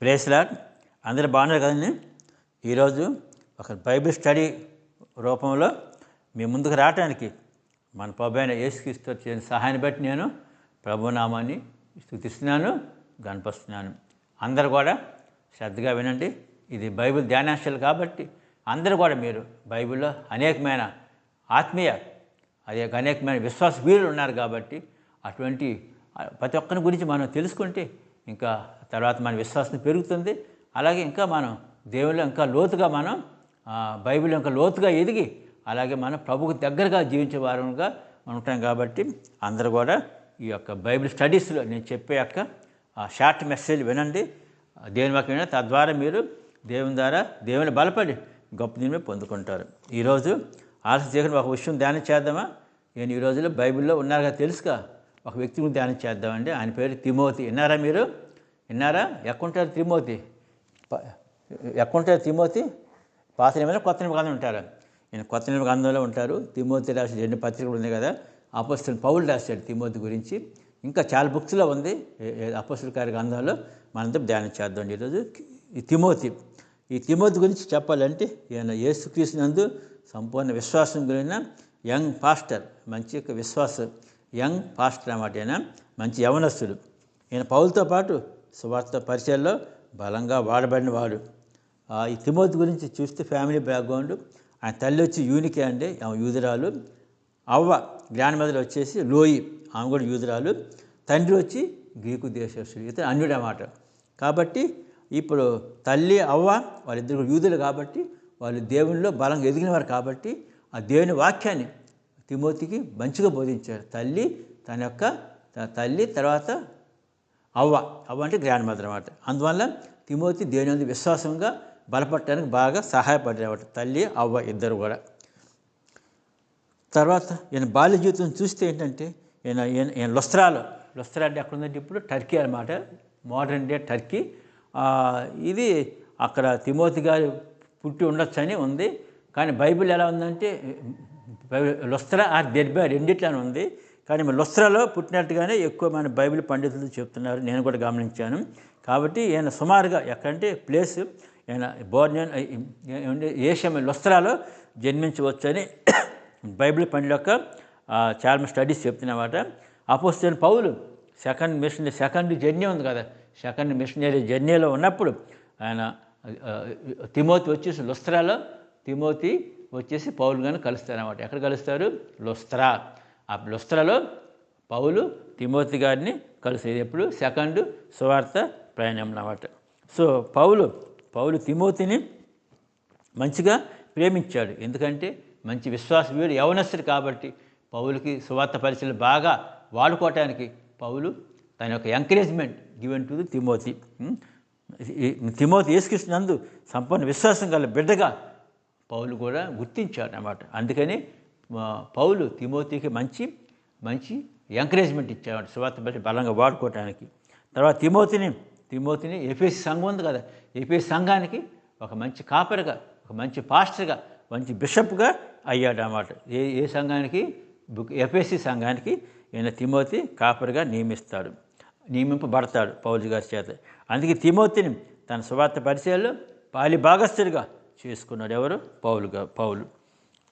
Praise lord. అందరూ బాగున్నారు కదండి. ఈరోజు ఒక బైబిల్ స్టడీ రూపంలో మీ ముందుకు రావడానికి మన ప్రభు అయిన యేసుక్రీస్తు చేసిన సహాయాన్ని బట్టి నేను ప్రభునామాన్ని స్తుతిస్తున్నాను, గణపరుస్తున్నాను. అందరూ కూడా శ్రద్ధగా వినండి. ఇది బైబిల్ ధ్యానాంశాలు కాబట్టి అందరూ కూడా మీరు బైబిల్లో అనేకమైన ఆత్మీయ అనేకమైన విశ్వాస వీరులు ఉన్నారు కాబట్టి అటువంటి ప్రతి ఒక్కరి గురించి మనం తెలుసుకుంటే ఇంకా తర్వాత మన విశ్వాసం పెరుగుతుంది. అలాగే ఇంకా మనం దేవుళ్ళు ఇంకా లోతుగా మనం బైబిల్ ఇంకా లోతుగా ఎదిగి అలాగే మనం ప్రభుకు దగ్గరగా జీవించే వారంగా ఉంటాం. కాబట్టి అందరూ కూడా ఈ యొక్క బైబిల్ స్టడీస్లో నేను చెప్పే యొక్క షార్ట్ మెసేజ్ వినండి, దేవుని వాక్యం వినండి. తద్వారా మీరు దేవుని ద్వారా దేవుని బలపడి గొప్ప దీని పొందుకుంటారు. ఈరోజు ఆలస్యం చేయకుండా ఒక విషయం ధ్యానం చేద్దామా? నేను ఈ రోజుల్లో బైబిల్లో ఉన్నారుగా తెలుసుగా ఒక వ్యక్తి గురించి ధ్యానం చేద్దామండి. ఆయన పేరు తిమోతి. విన్నారా మీరు? విన్నారా? ఎక్కడుంటారు తిమోతి? ఎక్కడుంటారు తిమోతి? పాత నిబంధన కొత్త నిబంధన ఉంటారు. నేను కొత్త నిబంధన గ్రంథంలో ఉంటారు. తిమోతి రాసిన 2 పత్రికలు ఉన్నాయి కదా. అపోస్తలుడు పౌలు రాశాడు తిమోతి గురించి. ఇంకా చాలా బుక్స్లో ఉంది అపోస్తలుల కార్య గ్రంథంలో. మనంతా ధ్యానం చేద్దాం ఈరోజు. ఈ తిమోతి గురించి చెప్పాలంటే ఈయన యేసుక్రీస్తు నందు సంపూర్ణ విశ్వాసం కలిగిన యంగ్ పాస్టర్, మంచి యొక్క విశ్వాసం యంగ్ పాస్టర్ అన్నమాట. ఈయన మంచి యవనస్తుడు. ఈయన పౌలుతో పాటు సువార్త పరిచయాల్లో బలంగా వాడబడిన వాడు. ఈ తిమోతి గురించి చూస్తే ఫ్యామిలీ బ్యాక్గ్రౌండ్, ఆయన తల్లి వచ్చి యూనికే అండి, ఆమె యూదురాలు. అవ్వ గ్రాండ్ మదర్ వచ్చేసి లోయి, ఆమె కూడా యూదురాలు. తండ్రి వచ్చి గ్రీకు దేశస్తుడు, ఇతను అన్యుడు అన్నమాట. కాబట్టి ఇప్పుడు తల్లి అవ్వ వాళ్ళిద్దరు యూదులు కాబట్టి వాళ్ళు దేవునిలో బలంగా ఎదిగినవారు కాబట్టి ఆ దేవుని వాక్యాన్ని తిమోతికి మంచిగా బోధించారు. తల్లి తర్వాత అవ్వ అంటే గ్రాండ్ మదర్ అన్నమాట. అందువల్ల తిమోతి దేవుని విశ్వాసంగా బలపడటానికి బాగా సహాయపడేవాడు తల్లి అవ్వ ఇద్దరు కూడా. తర్వాత ఈయన బాల్య జీవితం చూస్తే ఏంటంటే ఈయన లుస్త్రా అంటే ఎక్కడ ఉందంటే ఇప్పుడు టర్కీ అన్నమాట, మోడర్న్ డే టర్కీ. ఇది అక్కడ తిమోతి గారు పుట్టి ఉండొచ్చని ఉంది. కానీ బైబిల్ ఎలా ఉందంటే లుస్త్రా ఆర్ దెర్బే రెండిట్లోనే ఉంది. కానీ లుస్త్రాలో పుట్టినట్టుగానే ఎక్కువ మన బైబిల్ పండితులు చెప్తున్నారు, నేను కూడా గమనించాను. కాబట్టి ఈయన సుమారుగా ఎక్కడంటే ప్లేస్ ఈయన ఏషియా లుస్త్రాలో జన్మించవచ్చని బైబిల్ పండితుల యొక్క చాలా స్టడీస్ చెప్తున్నమాట. అపోస్తలుడైన పౌలు సెకండ్ జర్నీ ఉంది కదా, సెకండ్ మిషనరీ జర్నీలో ఉన్నప్పుడు ఆయన తిమోతి వచ్చేసి లుస్త్రాలో, తిమోతి వచ్చేసి పౌలు గారిని కలుస్తారన్నమాట. ఎక్కడ కలుస్తారు? లుస్త్రా. ఆ లుస్త్రాలో పౌలు తిమోతి గారిని కలిసేది ఎప్పుడు? సెకండ్ సువార్త ప్రయాణం అన్నమాట. సో పౌలు తిమోతిని మంచిగా ప్రేమించాడు. ఎందుకంటే మంచి విశ్వాస వీడు యవనస్తుడు కాబట్టి పౌలుకి సువార్త పరిచయాలు బాగా వాడుకోవటానికి పౌలు తన యొక్క encouragement given to Timothy. Timothy యేసుక్రీస్తు నందు సంపూర్ణ విశ్వాసం గల బిడ్డగా పౌలు కూడా గుర్తించాడు అన్నమాట. అందుకని పౌలు తిమోతికి మంచి ఎంకరేజ్మెంట్ ఇచ్చాడు సువార్త పరిచయం బలంగా వాడుకోవటానికి. తర్వాత తిమోతిని ఎఫెసీ సంఘం ఉంది కదా, ఎఫెసీ సంఘానికి ఒక మంచి కాపరిగా, ఒక మంచి పాస్టర్గా, మంచి బిషప్గా అయ్యాడు అన్నమాట. ఏ సంఘానికి? ఎఫెసీ సంఘానికి ఈయన తిమోతి కాపరిగా నియమింపబడతాడు పౌలు గారి చేత. అందుకే తిమోతిని తన సువార్త పరిచయాల్లో పాలి భాగస్థుడిగా చేసుకున్నాడు. ఎవరు? పౌలు.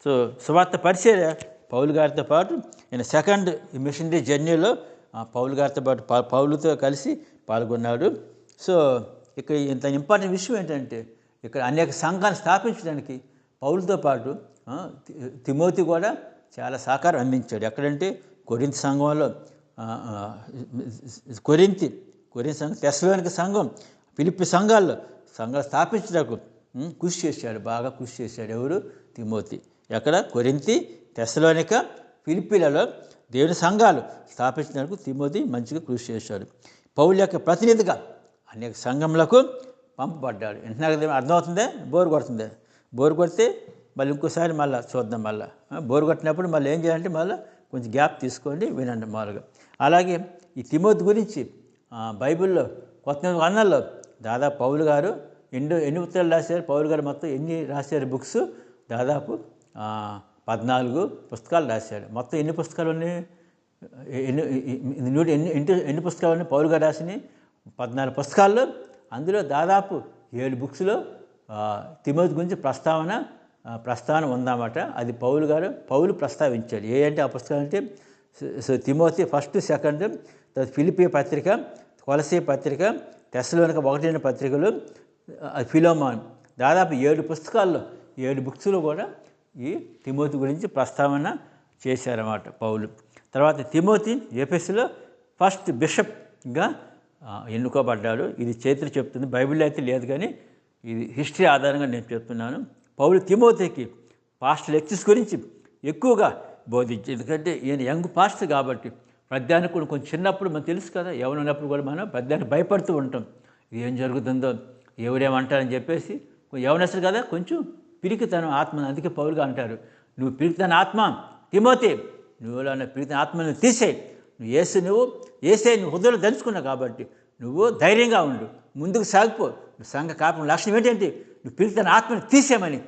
సో సువార్త పరిచయ పౌలు గారితో పాటు ఈయన సెకండ్ మిషనరీ జర్నీలో పౌలు గారితో పాటు పౌలుతో కలిసి పాల్గొన్నాడు. సో ఇక్కడ ఇంత ఇంపార్టెంట్ విషయం ఏంటంటే ఇక్కడ అనేక సంఘాన్ని స్థాపించడానికి పౌలుతో పాటు తిమోతి కూడా చాలా సహకారం అందించాడు. ఎక్కడంటే కొరింథీ సంఘంలో, కొరింథీ సంఘం, తెస్సలోనిక సంఘం, ఫిలిప్పీ సంఘాలు స్థాపించడానికి బాగా కృషి చేశాడు. ఎవరు? తిమోతి. ఎక్కడ? కొరింథీ, తెస్సలోనిక, ఫిలిప్పీలలో దేవుని సంఘాలు స్థాపించడానికి తిమోతి మంచిగా కృషి చేశాడు. పౌలు యొక్క ప్రతినిధిగా అనేక సంఘములకు పంపబడ్డాడు. ఇంతకు అర్థమవుతుందే? బోరు కొడితే మళ్ళీ ఇంకోసారి మళ్ళీ చూద్దాం. బోరు కొట్టినప్పుడు మళ్ళీ ఏం చేయాలంటే మళ్ళీ కొంచెం గ్యాప్ తీసుకోండి, వినండి మామూలుగా. అలాగే ఈ తిమోతి గురించి బైబిల్లో కొత్త గ్రంథంలో దాదాపు పౌలు గారు ఎన్ని ఉత్తరాలు రాశారు? పౌలు గారు మొత్తం ఎన్ని రాశారు బుక్స్? దాదాపు 14 పుస్తకాలు రాశాడు. మొత్తం ఎన్ని పుస్తకాలు ఉన్నాయి? ఎన్ని పుస్తకాలు ఉన్నాయి పౌలు గారు రాసినవి? 14 పుస్తకాల్లో అందులో దాదాపు 7 బుక్స్లో తిమోతి గురించి ప్రస్తావన ఉందన్నమాట. అది పౌలు ప్రస్తావించాడు. అంటే ఆ పుస్తకం అంటే తిమోతి 1, 2, తర్వాత ఫిలిప్పీ పత్రిక, కొలసీ పత్రిక, తెస్సలోనిక 1 పత్రికలు, ఫిలోమోన్, దాదాపు 7 పుస్తకాల్లో 7 బుక్స్లో కూడా ఈ తిమోతి గురించి ప్రస్తావన చేశారన్నమాట పౌలు. తర్వాత తిమోతి ఎఫెసులో ఫస్ట్ బిషప్గా ఎన్నుకోబడ్డాడు. ఇది చరిత్ర చెప్తుంది, బైబిల్లో అయితే లేదు, కానీ ఇది హిస్టరీ ఆధారంగా నేను చెప్తున్నాను. పౌలు తిమోతికి పాస్టర్ లెక్చర్స్ గురించి ఎక్కువగా బోధించి, ఎందుకంటే ఈయన యంగ్ పాస్టర్ కాబట్టి పద్యానికి కూడా కొంచెం చిన్నప్పుడు మనకు తెలుసు కదా, ఎవరు ఉన్నప్పుడు కూడా మనం పద్యానికి భయపడుతూ ఉంటాం. ఇది ఏం జరుగుతుందో, ఎవరేమంటారని చెప్పేసి. యవనస్తులు కదా, కొంచెం పిరికితనం ఆత్మ. అందుకే పౌలుగా అంటారు, నువ్వు పిరికితన ఆత్మ తిమోతి, నువ్వులో ఉన్న పిరికితన ఆత్మను తీసేయి, నువ్వు హృదయంలో దంచుకున్నావు కాబట్టి నువ్వు ధైర్యంగా ఉండు, ముందుకు సాగిపో. నువ్వు సంఘ కాపం లక్షణం ఏంటంటే నువ్వు పిరికితన ఆత్మను తీసేయమని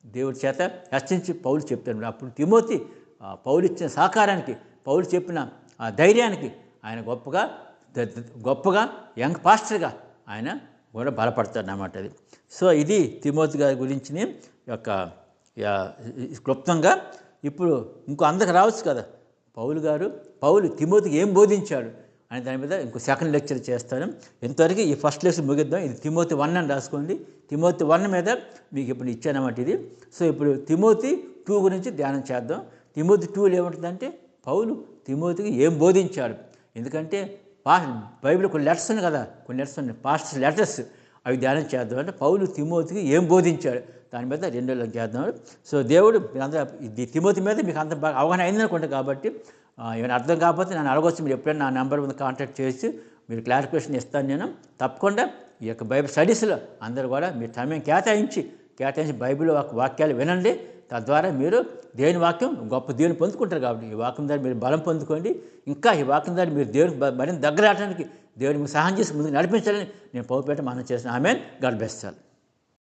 దేవుడి చేత హెచ్చరించి పౌలు చెప్తాడు. అప్పుడు తిమోతి పౌలు ఇచ్చిన సహకారానికి, పౌలు చెప్పిన ఆ ధైర్యానికి ఆయన గొప్పగా యంగ్ పాస్టర్గా ఆయన కూడా బలపడతాడు అన్నమాట. అది సో ఇది తిమోతి గారి గురించి యొక్క క్లుప్తంగా. ఇప్పుడు ఇంకో అందరికి రావచ్చు కదా, పౌలు తిమోతికి ఏం బోధించాడు అని దాని మీద ఇంకో సెకండ్ లెక్చర్ చేస్తాను. ఇంతవరకు ఈ ఫస్ట్ లెక్చర్ ముగిద్దాం. ఇది తిమోతి 1 అని రాసుకోండి. తిమోతి 1 మీద మీకు ఇప్పుడు ఇచ్చానమాట ఇది. సో ఇప్పుడు తిమోతి 2 గురించి ధ్యానం చేద్దాం. తిమోతి 2లో ఏముంటుందంటే పౌలు తిమోతికి ఏం బోధించాడు. ఎందుకంటే బైబిల్ కొన్ని లెటర్స్ ఉన్నాయి కదా, కొన్ని లెటర్స్ ఉన్నాయి, పాస్టర్స్ లెటర్స్, అవి ధ్యానం చేద్దాం. అంటే పౌలు తిమోతికి ఏం బోధించాడు దాని మీద 2 చేద్దాం. సో దేవుడు మీరందరూ ఇది తిమోతి మీద మీకు అంత బాగా అవగాహన అయిందనుకుంటా. కాబట్టి ఏమైనా అర్థం కాకపోతే నన్ను అడగవచ్చు. మీరు ఎప్పుడైనా నా నెంబర్ మీద కాంటాక్ట్ చేసి మీరు క్లారిఫికేషన్ ఇస్తాను. నేను తప్పకుండా ఈ యొక్క బైబిల్ స్టడీస్లో అందరూ కూడా మీరు సమయం కేటాయించి బైబిల్ వాక్యాలు వినండి. తద్వారా మీరు దేవుని వాక్యం గొప్ప దేవుని పొందుకుంటారు. కాబట్టి ఈ వాక్యం ద్వారా మీరు బలం పొందుకోండి. ఇంకా ఈ వాక్యం ద్వారా మీరు దేవునికి మరింత దగ్గర రావడానికి దేవునికి సహాయం చేసి ముందుకు నడిపించాలని నేను పౌపేట మనం చేసిన. ఆమేన్. God bless you.